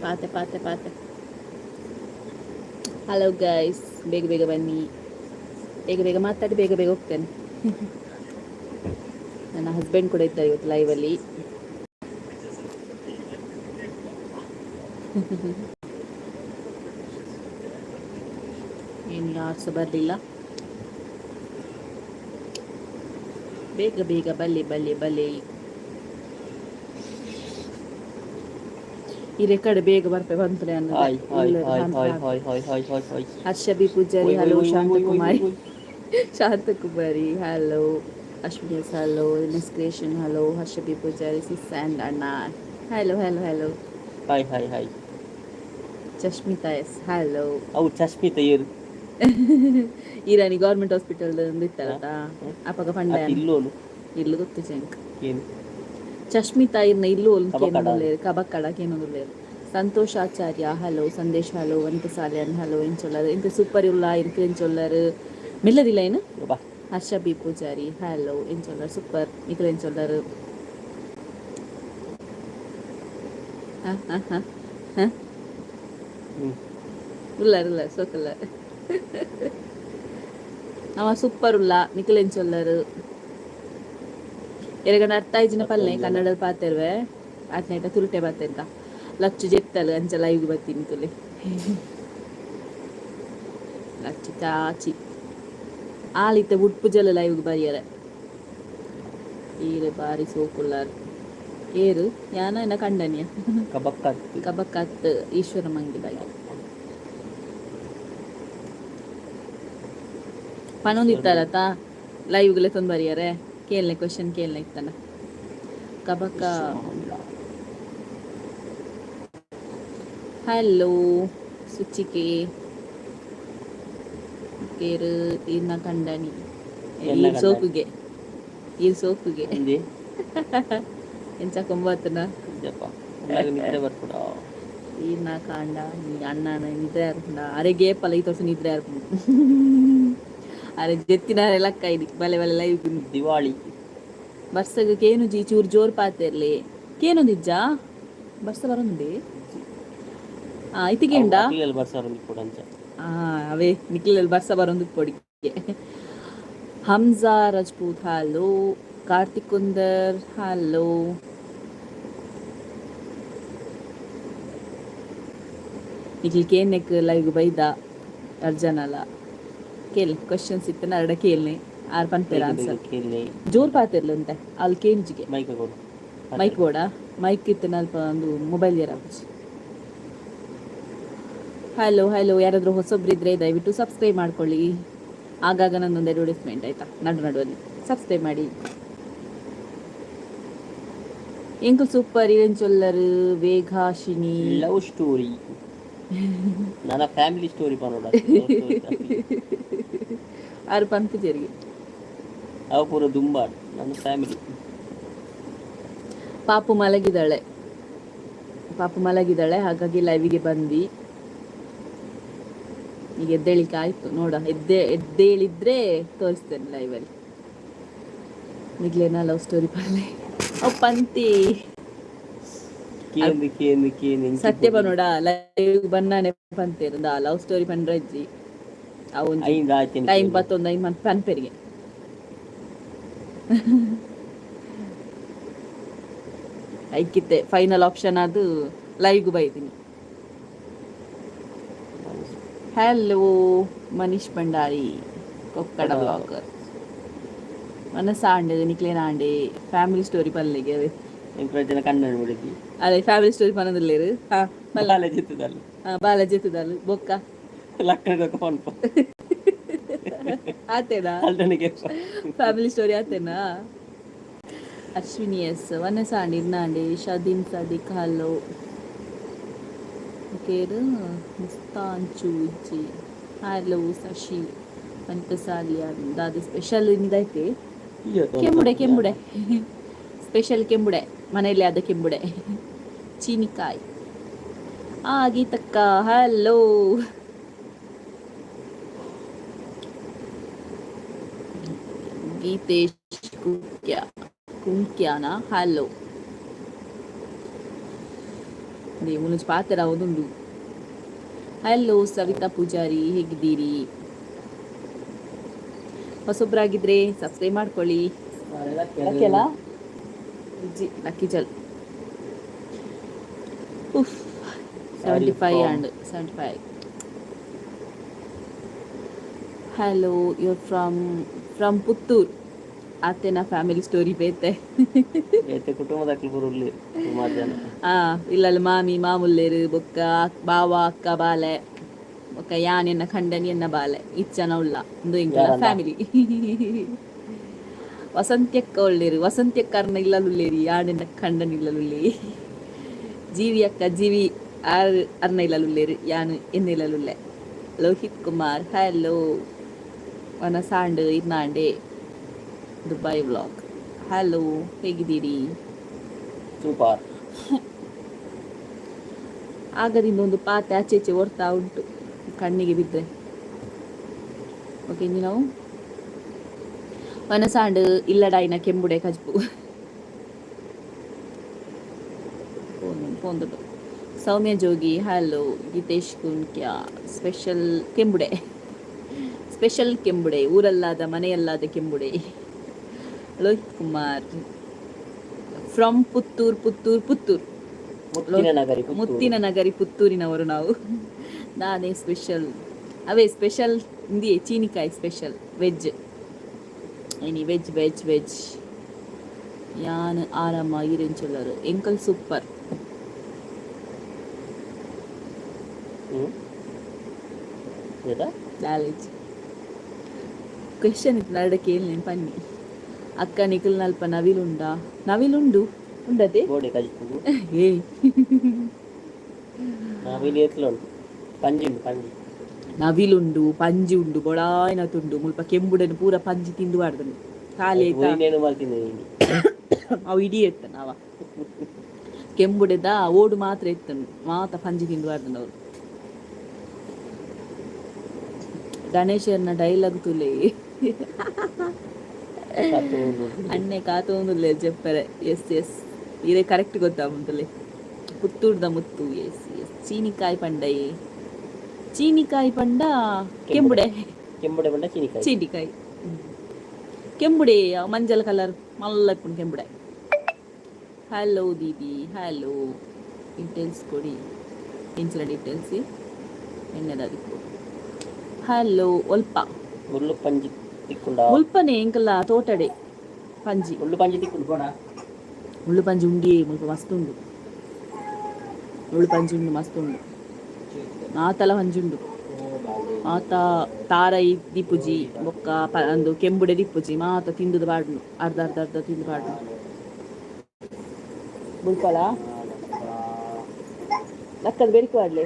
ಪಾತೆ ಪಾತೆ ಪಾತೆ. Hello guys, ಬೇಗ ಬೇಗ ಬನ್ನಿ, ಬೇಗ ಬೇಗ ಮಾತಾಡಿ ಬೇಗ ಬೇಗ ಹೋಗ್ತೇನೆ. ನನ್ನ ಹಸ್ಬೆಂಡ್ ಕೂಡ ಇದ್ದಾರೆ ಇವತ್ತು ಲೈವಲ್ಲಿ. ಏನು ಯಾರು ಸಹ ಬರಲಿಲ್ಲ. ಬೇಗ ಬೇಗ ಬಲ್ಲಿ ಬಲ್ಲಿ ಬಲ್ಲಿ. ಈ ರೆಕಾರ್ಡ್ ಬೇಗ ಬಂತಲೇ ಅನ್ನೋದು. Harsha B Poojary hello, Shanthakumari Shanthakumari hello, Ashwini S hello, Dinesh creation hello, Harsha B Poojary sis and ಅಣ್ಣ hello hello hello. Hi hi hi. Chashmitha S hello. ಅವು ಚಶ್ಮಿತಾ ಇರು ಇರಾನಿ ಗೌರ್ಮೆಂಟ್ ಹಾಸ್ಪಿಟಲ್ ಇತ್ತಾರತಾ ಅಪಗ ಪಂಡ ಇಲ್ಲೋನು ಇಲ್ಲು ಗೊತ್ತು ಚೆಂಕ್ ಏನು ಚಶ್ಮಿತಾ ಇರ್ನ ಇಲ್ಲು ಕೇನೊಂದುಲ್ಲೇರು ಕಬಕ್ಕಡಕೇನೊಂದುಲ್ಲೇರು. Santosh Acharya hello, Sandesh hello, Vanitha Salian hello, ಎಂಚೊಲ್ಲರು ಎಂತ ಸೂಪರ್ ಇಲ್ಲ ಇನ್ಕು ಎಂಚೊಲ್ಲರು ಮೆಲ್ಲದಿಲ್ಲ ಏನು. ಹರ್ಷ ಬಿ ಪೂಜಾರಿ ಹಲೋ, ಎಂಚೊಲ್ಲರು ಸೂಪರ್ ನಿಖಿಲ್ ಎಂಚೊಲ್ಲರು. ಹಾಂ ಹಾಂ ಹಾಂ ಹಾಂ ಉಲ್ಲಾರು ಸೋಕಲ್ಲ ಅವ ಸೂಪರ್ ಉಲ್ಲ ನಿಖಿಲ್ ಎಂಚೊಲ್ಲರು. ಎರಗನ ಅರ್ಥ ಆಯ್ಜಿನ ಪಲ್ಲೆ ಕನ್ನಡದ ಪಾತೆರ್ವೆ ಆತ್ನೈಟ ತುರುಟೆ ಬಾತೆರ್ಕ ಲಚ್ಚು ಜೆತ್ತಲು ಅಂಚ ಲೈವ್ ಬತ್ತೀನಿ ತುಲೆ ಲಚ್ಚು ಚಾಚಿ ಆಳಿತ ಉಡ್ಪು ಜಲ ಲೈವ್ಗೆ ಬರಿಯರೆ ಈರು ಬಾರಿ ಸೋಕುಲ್ಲಾರು ಏರು ಯಾನ ಎನ್ನ ಕಂಡನಿಯ ಕಬಕ್ಕತ್ ಈಶ್ವರ ಮಂಗಿದಾಗಿ ಪನೊಂದಿತ್ತಾರತಾ ಲೈವ್ಗಲೆ ತೊಂದು ಬರಿಯರೆ ಕೇಳನೆ ಕ್ವಶನ್ ಕೇಳನೆ ಇತ್ತಾನ ಕಬಕ್ಕ. ಹಲೋ ಸುಚಿಕೆ ಕೇರು ಇನ್ನ ಕಂಡನಿ ಸೋಕುಗೆ ಎಂಚ ಕೊಂಬತ್ತನ ಇನ್ನ ಕಾಂಡ ಅಣ್ಣನ ನಿದ್ರೆ ಆರ್ಪುಂಡ ಅರೆ ಗೇಪಲ್ಲ ಈ ತೋರ್ಸ ನಿದ್ರೆ ಆರ್ಪುಂಡು ಅರೆ ಜೆತ್ತಿನಾರೆ ಲಕ್ಕ ಇದು ಬಲೆ ಬಲೆ ಲೈವ್ ದಿವಾಳಿ ಬರ್ಸಗ ಕೇನು ಜಿ ಚೂರು ಜೋರು ಪಾತಿರ್ಲಿ ಕೇನು ನಿಜ್ಜ ಬರ್ಸ ಬರೋಂದಿ ಇತಿಗೆ ಉಂಡ ಅವೇ ನಿಖಿಲಲ್ಲಿ ಬರ್ಸ ಬರೋಂದು ಕೊಡಿ. ಹಮ್ಜಾ ರಜಪೂತ್ ಹಲೋ, ಕಾರ್ತಿಕ್ ಕುಂದರ್ ಹಲೋ, ನಿಖಿಲ್ ಕೇನೆಕ್ ಲೈವ್ ಬೈದ ಅರ್ಜನಲ್ಲ ಕೇಳಿ ಕ್ವಶನ್ಸ್ ಇತ್ತನ ಅರಡ ಕೇಳಿ ಆರ್ ಪನ್ಪೇರ ಆನ್ಸರ್ ಜೋರ್ ಪಾತಿರ್ಲಿ ಅಂತೆ ಅಲ್ಲಿ ಕೇಂಜಿಗೆ ಮೈಕ್ ಬೋಡ ಮೈಕ್ ಇತ್ತನ ಅಲ್ಪ ಒಂದು ಮೊಬೈಲ್ ಇರ. ಹಲೋ ಹಲೋ, ಯಾರಾದರೂ ಹೊಸೊಬ್ರಿದ್ರೆ ದಯವಿಟ್ಟು ಸಬ್ಸ್ಕ್ರೈಬ್ ಮಾಡ್ಕೊಳ್ಳಿ, ಆಗಾಗ ನನ್ನೊಂದು ಅಡ್ವರ್ಟೈಸ್ಮೆಂಟ್ ಆಯಿತಾ ನಡುವಲ್ಲಿ ಸಬ್ಸ್ಕ್ರೈಬ್ ಮಾಡಿ. ಎಂಕು ಸೂಪರ್ ಇವೆಂಚೊಲ್ಲರು ವೇಘಾಶಿನಿ ಲವ್ ಸ್ಟೋರಿ ನನ್ನ ಫ್ಯಾಮಿಲಿ ಸ್ಟೋರಿ ಪನೋಡ ಆರು ಪಂಪಿಜರಿಗೆ ಅವ ಪೂರ ದುಂಬಾಡ್ ನನ್ನ ಫ್ಯಾಮಿಲಿ. ಪಾಪು ಮಲಗಿದಾಳೆ ಹಾಗಾಗಿ ಲೈವಿಗೆ ಬಂದು ಈಗ ಎದ್ದೇಳಿಕೆ ಆಯ್ತು ನೋಡ. ಎದ್ದೇಳಿದ್ರೆ ತೋರಿಸ್ತೇನೆ ಲೈವಲ್ಲಿ. ನಿಗ್ಲೇನ ಲವ್ ಸ್ಟೋರಿ ಪಲ್ಲೆ ಅವ್ ಪಂತಿ ಸತ್ಯ ಬನೋಡ ಲೈವ್ ಬನ್ನಾನೆ ಪಂತೇರು ಲವ್ ಸ್ಟೋರಿ ಪಂಡ್ರಜ್ಜಿ ಅವು ಟೈಮ್ 11 ಮಂತ್ ಪನ್ಪೆರಿಗೆ ಐಕಿತ್ತೆ ಫೈನಲ್ ಆಪ್ಷನ್ ಅದು ಲೈವ್ಗೂ ಬೈತೀನಿ. ಹಲೋ ಮನೀಶ್ ಭಂಡಾರಿ ಕೊಕ್ಕಡ ಬ್ಲಾಗರ್ ಮನಸ್ಸಾಂಡೆ ನಿಕ್ಲೇನ ಆಂಡೆ ಫ್ಯಾಮಿಲಿ ಸ್ಟೋರಿ ಪಲ್ಲೆಗೆ ಅದೇ ಫ್ಯಾಮಿಲಿ ಸ್ಟೋರಿ ಪನ್ನದಿಲ್ಲೇರು ಬಾಲ ಜೆತ್ತದಲ್ಲ ಬೊಕ್ಕ ಆತೇನಾ ಫ್ಯಾಮಿಲಿ ಸ್ಟೋರಿ ಆತೇನಾ. ಅಶ್ವಿನಿ ಎಸ್ ವನಸಾಂಡಿ ಇರ್ನಾಂಡೆ ಶದೀನ್ ಸದಿಕ್ ಹಲೋ ಕೇರು ಮುಸ್ತಾಂಚು ಇಜ್ಜಿ ಹಲೋ ಶಶಿ ಪಂಚಸಾಲಿಯ ದಾದ ಸ್ಪೆಷಲ್ ಇಂದೈತೆ ಕೆಂಬುಡೆ ಸ್ಪೆಷಲ್ ಕೆಂಬುಡೆ ಮನೆಯಲ್ಲಿ ಆದ ಕೆಂಬುಡೆ ಚೀನಿಕಾಯಿ ಗೀತಕ್ಕ ಹಲೋ. ಗೀತೇಶ್ ಕುಂಕ್ಯಾನ ಹಲೋ. ನೀವು ಮುಂಚೆ ಪಾತ್ರ ಹೌದುಂಡು. ಹಲೋ ಸವಿತಾ ಪೂಜಾರಿ, ಹೇಗಿದ್ದೀರಿ? ಹೊಸೊಬ್ರಾಗಿದ್ರೆ ಸಬ್ಸ್ಕ್ರೈಬ್ ಮಾಡ್ಕೊಳ್ಳಿ. ಲಕ್ಕಿಯಲ್ಲ ಲಕ್ಕಿ ಜಲ್ 75 and 75. Hello, you're from Puttur. ಅತ್ತೆನ ಫ್ಯಾಮಿಲಿ ಸ್ಟೋರಿ ಬೇತೆ ಕುಟುಂಬದ ಸುಮಾರು ಜನ ಇಲ್ಲಲ್ಲಿ ಮಾಮಿ ಮಾಮುಲ್ಲೇರು ಬೊಕ್ಕ ಬಾವ ಅಕ್ಕ ಬಾಲೆ ಬೊಕ್ಕ ಯಾನೆನ್ನ ಖಂಡನಿ ಎನ್ನ ಬಾಲೆ ಇಚ್ಚನ ಉಳ್ಳ ಒಂದು ಇಂಕಲ ಫ್ಯಾಮಿಲಿ. ವಸಂತ್ಯಕ್ಕ ಒಳ್ಳೇರು, ವಸಂತ್ಯಕ್ಕ ಅರ್ನ ಇಲ್ಲಲುಳ್ಳೇರಿ, ಯಾನೆನ್ನ ಖಂಡನ್ ಇಲ್ಲಲುಳ್ಳೇ. ಜೀವಿ ಅಕ್ಕ ಜೀವಿ ಅರ್ನ ಇಲ್ಲಲುಳ್ಳೇರು, ಯಾನು ಎನ್ನ ಇಲ್ಲಲುಳ್ಳೆ. ಲೋಹಿತ್ ಕುಮಾರ್ ಹಲೋ, ವನಸಾಂಡ್ ಇರ್ನಾಂಡೆ ದುಬೈ ವ್ಲಾಗ್. ಹಲೋ, ಹೇಗಿದ್ದೀರಿ? ಸೂಪರ್. ಆಗದಿಂದ ಒಂದು ಪಾತೆ ಆಚೆ ಓಡ್ತಾ ಉಂಟು ಕಣ್ಣಿಗೆ ಬಿದ್ದರೆ. ಓಕೆ, ಇನ್ನು ನಾವು ವನಸಾಂಡ್ ಇಲ್ಲಡಾಯಿನ ಕೆಂಬುಡೆ ಕಜ್ಪು ಪೋಂದು. ಸೌಮ್ಯ ಜೋಗಿ ಹಲೋ. ಗೀತೇಶ್ ಕುಂಕ್ಯ ಸ್ಪೆಷಲ್ ಕೆಂಬುಡೆ, ಸ್ಪೆಷಲ್ ಕೆಂಬುಡೆ, ಊರಲ್ಲಾದ ಮನೆಯಲ್ಲಾದ ಕೆಂಬುಡೆ. ಲೋಹಿತ್ ಕುಮಾರ್ ಫ್ರಮ್ ಪುತ್ತೂರು. ಮುತ್ತಿನ ನಗರಿ ಪುತ್ತೂರಿನವರು ನಾವು. ನಾನೇ ಸ್ಪೆಷಲ್ ಅವೇ ಸ್ಪೆಷಲ್ ಹಿಂದಿ ಚೀನಿಕಾಯಿ ಸ್ಪೆಷಲ್ ವೆಜ್ ಇನಿ ವೆಜ್ ಯಾನ್ ಆರಾಮ ಈರೆಂಚೊಲ್ಲರು ಎಂಕಲ್ ಸೂಪರ್. ಕ್ವೆಶ್ಚನ್ ಇತ್ತು ನರಡ ಕೇಳಿ ಪನ್ನಿ. ಅಕ್ಕ ನಿಖಿಲ್ ನಲ್ಪ ನವಿಲುಂಡು ಉಂಡದೆ ಏ ನವಿಲುಂಡು ಪಂಜಿ ಉಂಡು ಬೊಳಾಯ್ನ ತುಂಡು ಮುಲ್ಪ ಕೆಂಬುಡನ್ನು ಪೂರ ಪಂಜಿ ತಿಂದು ಬಾರ್ದನು ಖಾಲಿ ಆಯ್ತಾ. ಅವು ಇಡೀ ಎತ್ತನ ಅವ ಕೆಂಬುಡೆದ ಓಡು ಮಾತ್ರ ಎತ್ತನು ಮಾತ ಪಂಜಿ ತಿಂದು ಬಾರ್ದನು ಅವರು. ಗಣೇಶನ ಡೈಲಾಗ್ ತುಲೆ ಅಣ್ಣೆ ಕಾತೊಂದುಲ್ಲೆ ಜಪ್ಪರೆ. ಎಸ್ ಇದೇ ಕರೆಕ್ಟ್ ಗೊತ್ತಾ ಮುಂತಲೆ ಪುತ್ತೂರ್ದ ಮುತ್ತು. ಎಸ್ ಚೀನಿಕಾಯಿ ಪಂಡ ಕೆಂಬುಡೆ ಪಂಡ ಚೀನಿಕಾಯಿ ಕೆಂಬುಡೆ ಮಂಜಲ್ ಕಲರ್ ಮಲ್ಲ ಇಪ್ಪುಂಡು ಕೆಂಬುಡೆ. ಹಲೋ ದೀದಿ ಹಲೋ, ಡೀಟೇಲ್ಸ್ ಕೊಡಿ, ಇಂಚಿನ ಡೀಟೇಲ್ಸ್ ಎಣ್ಣೆದಾದಿಕ್ಕು. ಹಲೋ ಒಲ್ಪ ಮುಲ್ಪನೆ ಎಂಕಲ್ಲ ತೋಟಡೆ ಪಂಜಿ ಮುಳ್ಳು ಪಂಜಿ ಉಂಡಿ ಮುಲ್ಪ ಮಸ್ತ್ ಉಂಡು. ಮುಳ್ಳು ಪಂಜಿ ಉಂಡು ಮಸ್ತ್ ಉಂಡು. ಮಾತಲ ಪಂಜಿ ಉಂಡು. ಮಾತ ತಾರೈ ದಿಪ್ಪುಜಿ ಬೊಕ್ಕ ಅಂದು ಕೆಂಬುಡೆ ದಿಪ್ಪುಜಿ ಮಾತ ತಿಂದುದು ಬಾಡ್ನು ಅರ್ಧ ತಿಂದು ಬಾಡ್ನು. ಮುಲ್ಪಲ ಲಕ್ಕದ ಬೇಡಿಕೆ ಮಾಡ್ಲೆ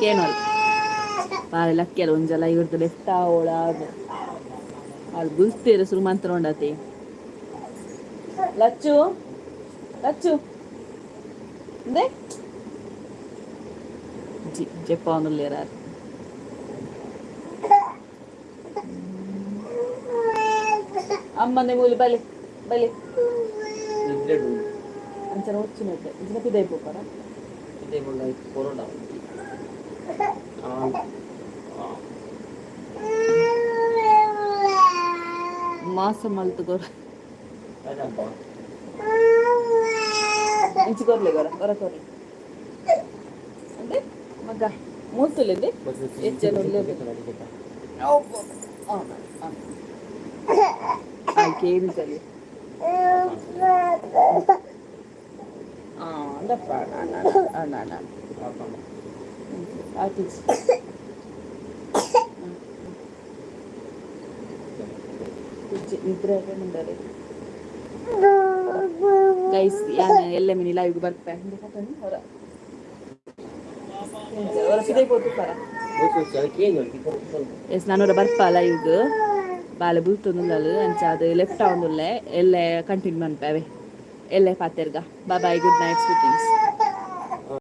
ಕೇನೋಲ್ ಬಾರೆ ಲಕ್ಕಿಯಲ್ಲ ಒಂಜಲ ಇವ್ರದ್ದು ಲೆಫ್ಟ್ ಅವಳ ಅಲ್ಲಿ ಬುಲ್ತೇರು ಸುರುಮಂತ್ರ ಉಂಡತೆ. ಲಚ್ಚು ಅಂದೆ ಜೆಪ್ಪ ಅವನುಲ್ಲೇರ ಅಮ್ಮನೆ ಮೂಲಿ ಬಲಿ ಅಂಚನ వచ్చినట్టే ఇంచిన పిదైపోతారా ಕೊರೋನಾ ಮಾಸ ಮಲ್ತುಗೋರ ಇಂಚಿಗೋರ್ಲೆ ಹೊರಕೋರ್ಲೆ ಅಂದ್ರೆ ಮಗ ಮೂರ್ತುಲಿದೆ ಹೆಚ್ಚೆಲ್ಲ ಕೇಳಿಸಲಿ ndappa ana artist ನಿದ್ರೆ ಮುಂದರೆ ಗೈಸ್ ಯಾನ ಎಲ್ಲ ಮಿನಿ ಲೈವ್ ಬರ್ಪೆ ಹೊರ ಎಸ್ ನಾನೂರ ಬರ್ಪ ಲೈವ್ ಬಾಲ ಬೂತೊಂದುಲ್ಲಲು ಅಂಚ ಅದು ಲೆಫ್ಟ್ ಆವೊಂದುಲ್ಲೆ ಎಲ್ಲೆ ಕಂಟಿನ್ಯೂ ಮನ್ಪೇವೆ ಎಲ್ಲೆ ಪಾತೆರ್ಗ. Bye good night ಸ್ವೀಟಿಂಗ್ಸ್.